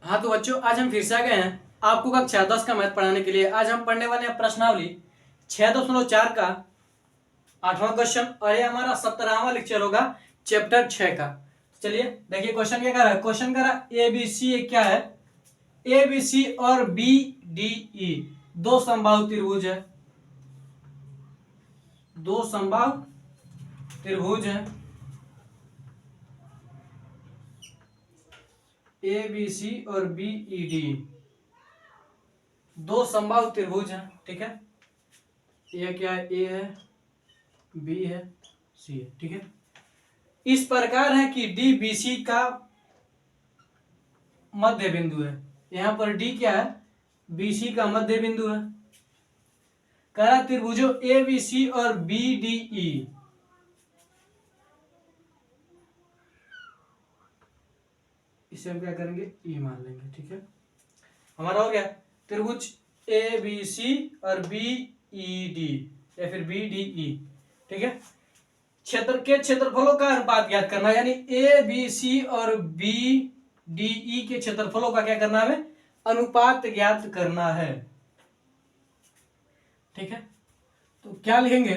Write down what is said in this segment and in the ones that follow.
हाँ तो बच्चों, आज हम फिर से आ गए हैं आपको कक्षा 10 का मैथ पढ़ाने के लिए। आज हम पढ़ने वाले हैं प्रश्नावली 6.4 का 8वां क्वेश्चन, और ये हमारा 17वां लेक्चर होगा चैप्टर 6 का। चलिए देखिए क्वेश्चन क्या कर रहा है। क्वेश्चन कर रहा है ए बी सी क्या है, ए बी सी और बी डी ई दो समबाहु त्रिभुज है, दो समबाहु त्रिभुज है। ए बी सी और बी ई डी दो समबाहु त्रिभुज है, ठीक है। ये क्या है, ए है, बी है, सी है, ठीक है। इस प्रकार है कि डी बी सी का मध्य बिंदु है। यहां पर डी क्या है, बी सी का मध्य बिंदु है। करा त्रिभुजों ए बी सी और बी डी ई इसे हम क्या करेंगे, ई मान लेंगे, ठीक है। हमारा हो गया त्रिभुज ए बी सी और बी ई डी या फिर बी डी ई, ठीक है। क्षेत्र के क्षेत्रफलों का अनुपात ज्ञात करना, यानी ए बी सी और बी डी ई के क्षेत्रफलों का क्या करना है, हमें अनुपात ज्ञात करना है, ठीक है। तो क्या लिखेंगे,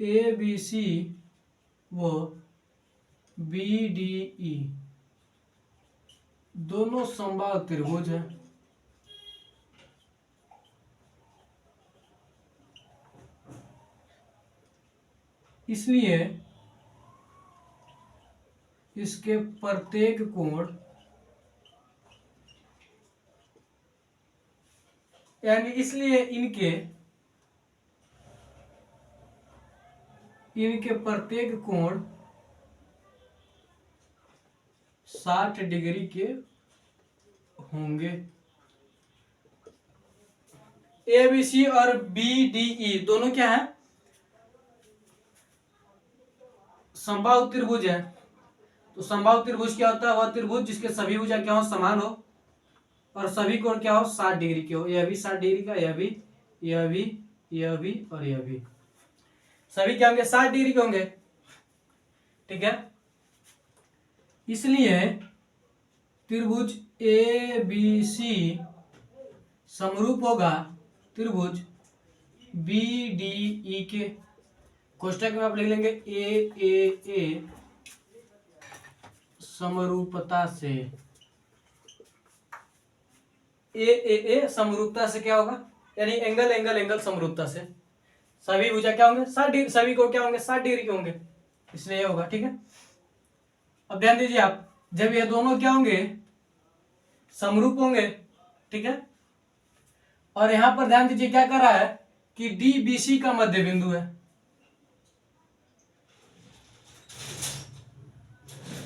ए बी सी वो बी डी ई दोनों समबाहु त्रिभुज है। इसलिए इसके प्रत्येक कोण यानी इसलिए इनके प्रत्येक कोण 60 डिग्री के होंगे। ए बी सी और बी डी ई दोनों क्या है, समबाहु त्रिभुज है। तो समबाहु त्रिभुज क्या होता है, वह त्रिभुज जिसके सभी भुजा क्या हो, समान हो और सभी कोण क्या हो, 60 डिग्री के हो। यह भी 60 डिग्री का, यह भी, यह भी, यह भी और यह भी, सभी क्या होंगे, 60 डिग्री के होंगे, ठीक है। इसलिए त्रिभुज ए बी सी समरूप होगा त्रिभुज बी डी ई के। कोष्टक में आप लिख लेंगे ए समरूपता से। ए समरूपता से क्या होगा, यानी एंगल एंगल एंगल समरूपता से सभी भुजा क्या होंगे, 60 डिग्री, सभी को क्या होंगे, 60 डिग्री के होंगे, इसलिए ये होगा, ठीक है। अब ध्यान दीजिए आप, जब ये दोनों क्या होंगे, समरूप होंगे, ठीक है। और यहां पर ध्यान दीजिए क्या कर रहा है कि डी बी सी का मध्य बिंदु है,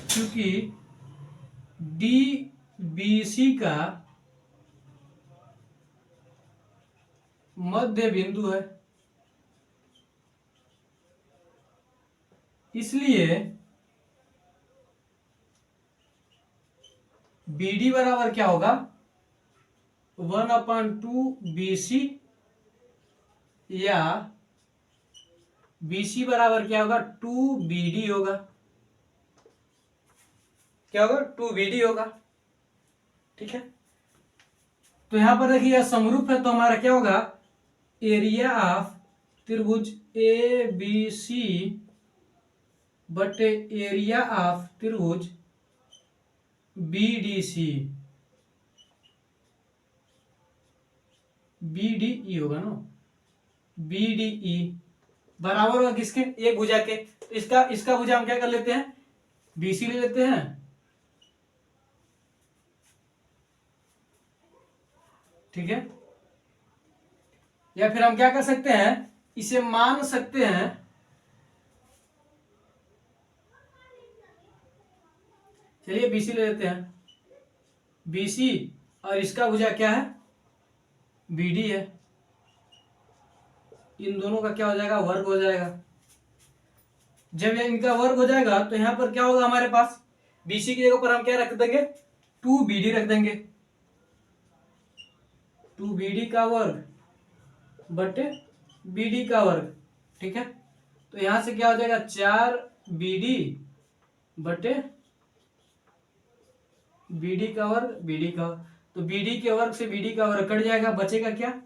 क्योंकि डी बी सी का मध्य बिंदु है, इसलिए बी डी बराबर क्या होगा, 1/2 बी सी, या बी सी बराबर क्या होगा, 2 बी डी होगा। क्या होगा, 2 बी डी होगा, ठीक है। तो यहां पर देखिए समरूप है, तो हमारा क्या होगा, एरिया ऑफ त्रिभुज ए बी सी बटे एरिया ऑफ त्रिभुज B D C, B D E होगा ना, बी डी ई बराबर होगा किसके, एक भुजा के। तो इसका भुजा हम क्या कर लेते हैं, बी सी ले लेते हैं, ठीक है। या फिर हम क्या कर सकते हैं, इसे मान सकते हैं, चलिए बीसी ले लेते हैं, बीसी और इसका भुजा क्या है, बीडी है। इन दोनों का क्या हो जाएगा, वर्ग हो जाएगा। जब ये इनका वर्ग हो जाएगा तो यहां पर क्या होगा, हमारे पास बीसी की जगह पर हम क्या रख देंगे, 2 बीडी रख देंगे, 2 बीडी का वर्ग बटे बीडी का वर्ग, ठीक है। तो यहां से क्या हो जाएगा, 4 बीडी बटे BD का वर्ग BD का, तो BD के वर्ग से BD का वर्ग कट जाएगा, बचेगा क्या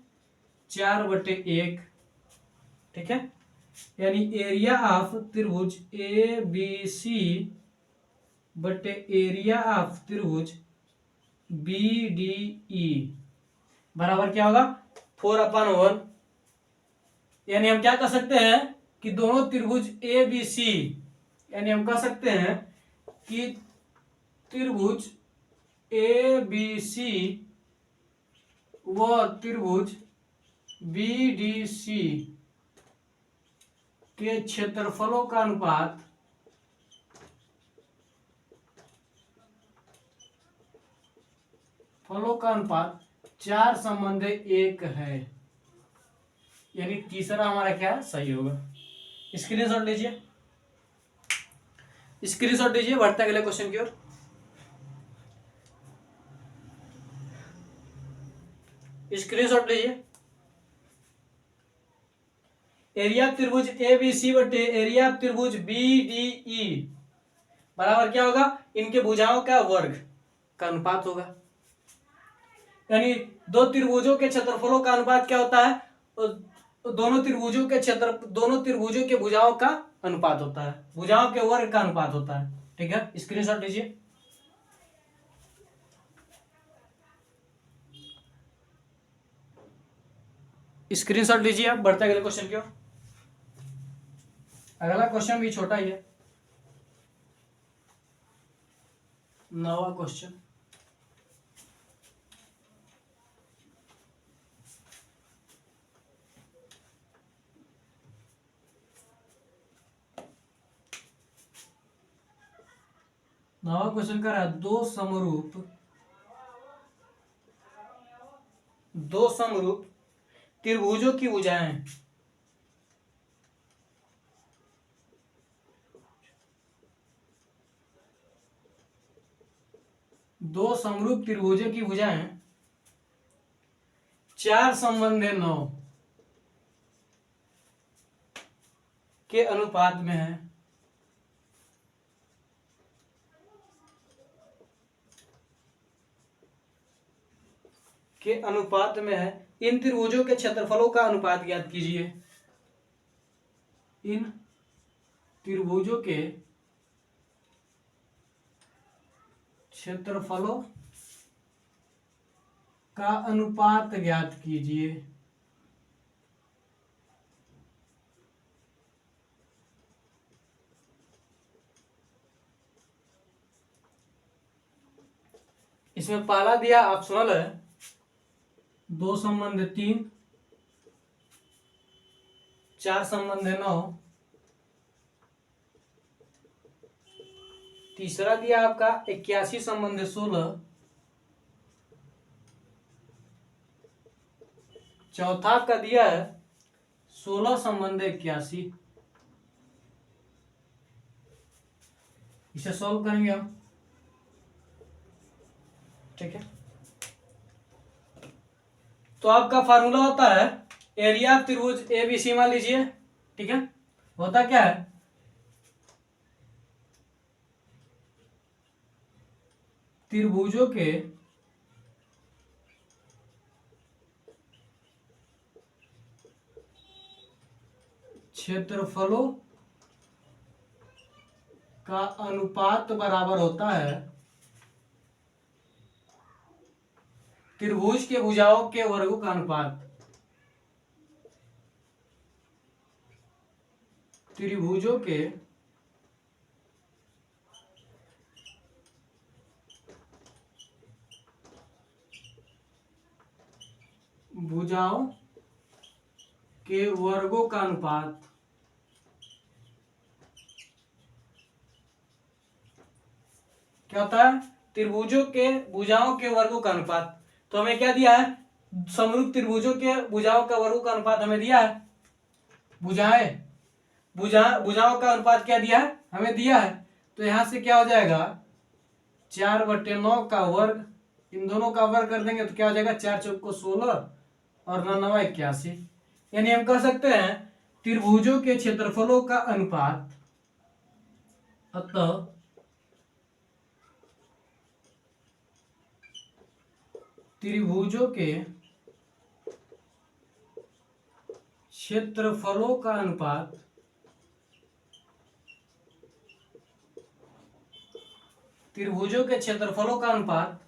4/1। ठीक है, यानी एरिया ऑफ त्रिभुज ABC बटे एरिया ऑफ त्रिभुज BDE बराबर क्या होगा 4/1। यानी हम क्या कर सकते हैं कि दोनों त्रिभुज ABC, यानी हम कह सकते हैं कि त्रिभुज ABC व त्रिभुज BDC के क्षेत्रफलों का अनुपात फलों का अनुपात 4:1 है। यानी तीसरा हमारा क्या है सही होगा। स्क्रीनशॉट लीजिए, स्क्रीनशॉट लीजिए, बढ़ते हैं अगले क्वेश्चन की ओर। स्क्रीनशॉट लीजिए। एरिया त्रिभुज ABC बटे एरिया त्रिभुज BDE बराबर क्या होगा, इनके भुजाओं का वर्ग का अनुपात होगा। यानी दो त्रिभुजों के क्षेत्रफलों का अनुपात क्या होता है, दोनों त्रिभुजों के भुजाओं का अनुपात होता है, भुजाओं के वर्ग का अनुपात होता है। ठीक है, स्क्रीनशॉट लीजिए। स्क्रीनशॉट लीजिए आप, बढ़ते अगले क्वेश्चन की ओर। अगला क्वेश्चन भी छोटा ही है, 9वां क्वेश्चन। नवा क्वेश्चन कर रहा है, दो समरूप त्रिभुजों की भुजाएं दो समरूप त्रिभुजों की भुजाएं 4:9 के अनुपात में है। इन त्रिभुजों के क्षेत्रफलों का अनुपात ज्ञात कीजिए। इन त्रिभुजों के क्षेत्रफलों का अनुपात ज्ञात कीजिए। इसमें पहला दिया ऑप्शनल है 2:3, 4:9, तीसरा दिया आपका 81:16, चौथा का दिया है 16:81। इसे सॉल्व करेंगे हम। ठीक है, तो आपका फार्मूला होता है एरिया ऑफ त्रिभुज ABC मान लीजिए। ठीक है, होता क्या है, त्रिभुजों के क्षेत्रफलों का अनुपात बराबर होता है त्रिभुज के भुजाओं के वर्गों का अनुपात। त्रिभुजों के भुजाओं के वर्गों का अनुपात क्या होता है, त्रिभुजों के भुजाओं के वर्गों का अनुपात। तो हमें क्या दिया है, समरूप त्रिभुजों के भुजाओं का वर्गों का अनुपात हमें दिया है। भुजाओं का अनुपात क्या दिया है, हमें दिया है। तो यहां से क्या हो जाएगा 4/9 का वर्ग, इन दोनों का वर्ग कर देंगे तो क्या हो जाएगा 4 चौको 16 और 9 81। यानी हम कह सकते हैं त्रिभुजों के क्षेत्रफलों का अनुपात, अतः त्रिभुजों के क्षेत्रफलों का अनुपात त्रिभुजों के क्षेत्रफलों का अनुपात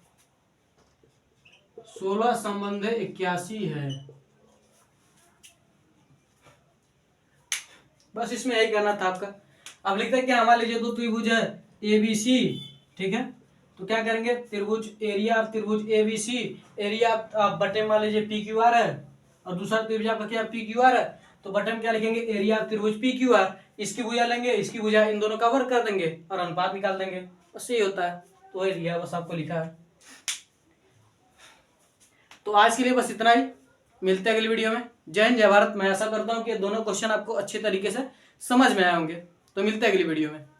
16:81 है। बस इसमें यही करना था आपका। अब लिखते हैं क्या, मान लीजिए दो त्रिभुज है ABC, ठीक है, तो क्या करेंगे, त्रिभुज एरिया ऑफ त्रिभुज ABC, एरिया आप बटे मान लीजिए PQR है, और दूसरा त्रिभुज आपका क्या PQR है, तो बटे में क्या लिखेंगे, एरिया ऑफ त्रिभुज PQR, इसकी भुजा लेंगे, इसकी भुजा, इन दोनों का वर्ग कर देंगे और अनुपात निकाल देंगे, बस यही होता है। तो वही लिया, बस आपको लिखा है। तो आज के लिए बस इतना ही, मिलते हैं अगली वीडियो में। जय हिंद, जय भारत। मैं आशा करता हूँ कि दोनों क्वेश्चन आपको अच्छे तरीके से समझ में आए होंगे। तो मिलते हैं अगली वीडियो में।